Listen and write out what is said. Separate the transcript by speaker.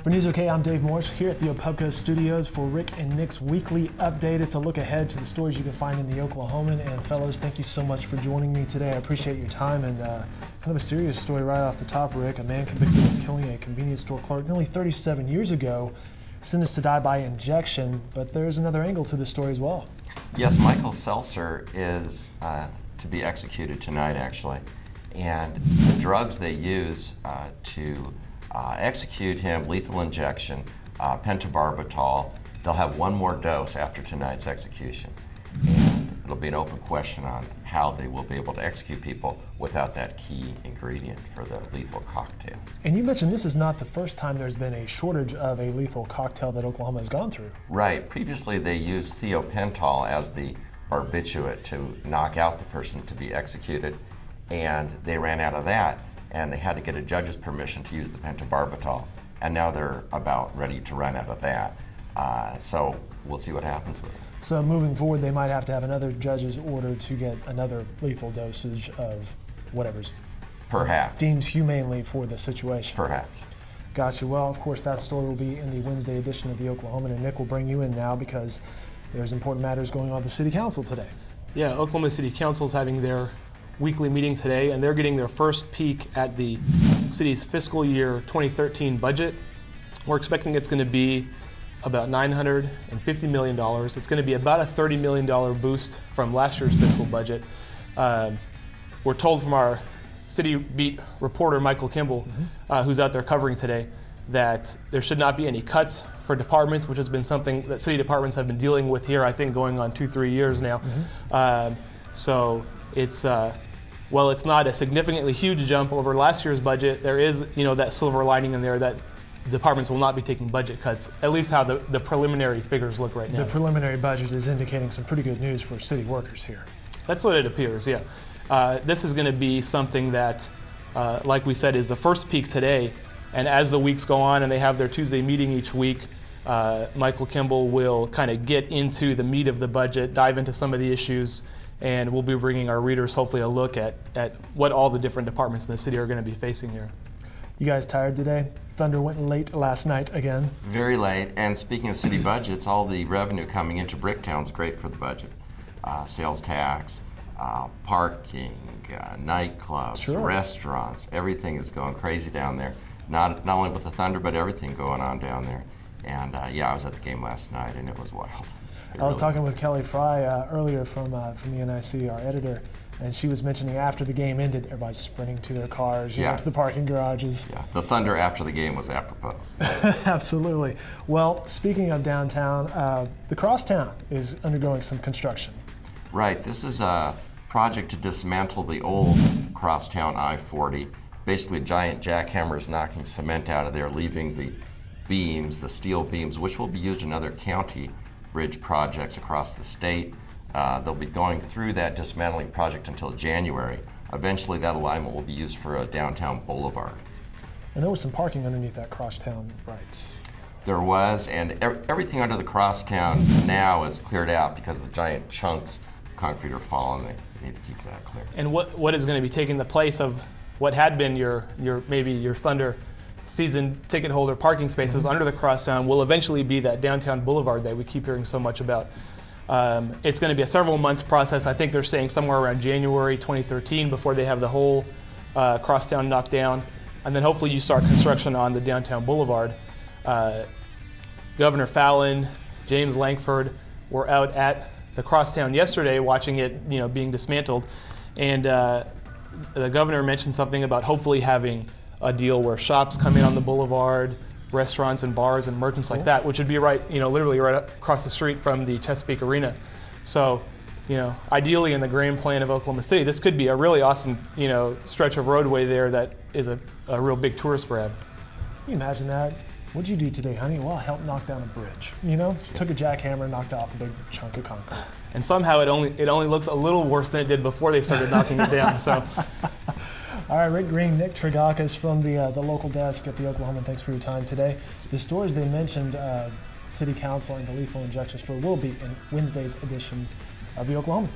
Speaker 1: For News OK, I'm Dave Morris here at the Opubco Studios for Rick and Nick's weekly update. It's a look ahead to the stories you can find in the Oklahoman. And fellows, thank you so much for joining me today. I appreciate your time. And kind of a serious story right off the top, Rick. A man convicted of killing a convenience store clerk nearly 37 years ago, sentenced to die by injection. But there's another angle to this story as well.
Speaker 2: Yes, Michael Seltzer is to be executed tonight, actually. And the drugs they use to execute him, lethal injection, pentobarbital. They'll have one more dose after tonight's execution. And it'll be an open question on how they will be able to execute people without that key ingredient for the lethal cocktail.
Speaker 1: And you mentioned this is not the first time there's been a shortage of a lethal cocktail that Oklahoma has gone through.
Speaker 2: Right. Previously they used thiopental as the barbiturate to knock out the person to be executed, and they ran out of that. And they had to get a judge's permission to use the pentobarbital, and now they're about ready to run out of that. So we'll see what happens with it.
Speaker 1: So moving forward, they might have to have another judge's order to get another lethal dosage of whatever's
Speaker 2: perhaps
Speaker 1: deemed humanely for the situation.
Speaker 2: Perhaps.
Speaker 1: Gotcha. Well, of course, that story will be in the Wednesday edition of the Oklahoman, and Nick will bring you in now because there's important matters going on at the City Council today.
Speaker 3: Yeah, Oklahoma City Council is having their weekly meeting today, and they're getting their first peek at the city's fiscal year 2013 budget. We're expecting it's going to be about $950 million. It's going to be about a $30 million boost from last year's fiscal budget. We're told from our city beat reporter, Michael Kimball, who's out there covering today, that there should not be any cuts for departments, which has been something that city departments have been dealing with here, I think, going on 2-3 years now. So it's well, it's not a significantly huge jump over last year's budget. There is, that silver lining in there that departments will not be taking budget cuts, at least how the preliminary figures look right now.
Speaker 1: The preliminary budget is indicating some pretty good news for city workers here.
Speaker 3: That's what it appears, yeah. This is going to be something that, like we said, is the first peak today. And as the weeks go on and they have their Tuesday meeting each week, Michael Kimball will kind of get into the meat of the budget, dive into some of the issues, and we'll be bringing our readers hopefully a look at what all the different departments in the city are going to be facing here.
Speaker 1: You guys tired today? Thunder went late last night again.
Speaker 2: Very late. And speaking of city budgets, all the revenue coming into Bricktown is great for the budget. Sales tax, parking, nightclubs, restaurants, everything is going crazy down there. Not only with the Thunder, but everything going on down there. And I was at the game last night, and it was wild.
Speaker 1: I was talking with Kelly Fry earlier from the NIC, our editor, and she was mentioning after the game ended, everybody's sprinting to their cars, to the parking garages.
Speaker 2: Yeah, the Thunder after the game was apropos.
Speaker 1: Absolutely. Well, speaking of downtown, the Crosstown is undergoing some construction.
Speaker 2: Right. This is a project to dismantle the old Crosstown I-40. Basically, giant jackhammers knocking cement out of there, leaving the beams, the steel beams, which will be used in other county bridge projects across the state. They'll be going through that dismantling project until January. Eventually, that alignment will be used for a downtown boulevard.
Speaker 1: And there was some parking underneath that Crosstown, right?
Speaker 2: There was, and everything under the Crosstown now is cleared out because the giant chunks of concrete are falling. They need to keep that clear.
Speaker 3: And what is going to be taking the place of what had been your Thunder season ticket holder parking spaces under the Crosstown will eventually be that downtown boulevard that we keep hearing so much about. It's going to be a several months process. I think they're saying somewhere around January 2013 before they have the whole Crosstown knocked down. And then hopefully you start construction on the downtown boulevard. Governor Fallin, James Lankford were out at the Crosstown yesterday watching it being dismantled. And the governor mentioned something about hopefully having a deal where shops come in on the boulevard, restaurants and bars and merchants like that, which would be literally right across the street from the Chesapeake Arena. So, ideally in the grand plan of Oklahoma City, this could be a really awesome, stretch of roadway there that is a real big tourist grab.
Speaker 1: Can you imagine that? What'd you do today, honey? Well, I helped knock down a bridge. Took a jackhammer, knocked off a big chunk of concrete.
Speaker 3: And somehow it only looks a little worse than it did before they started knocking it down. So.
Speaker 1: All right, Rick Green, Nick Trigakis from the local desk at the Oklahoman. Thanks for your time today. The stories they mentioned, City Council and the lethal injection story, will be in Wednesday's editions of the Oklahoman.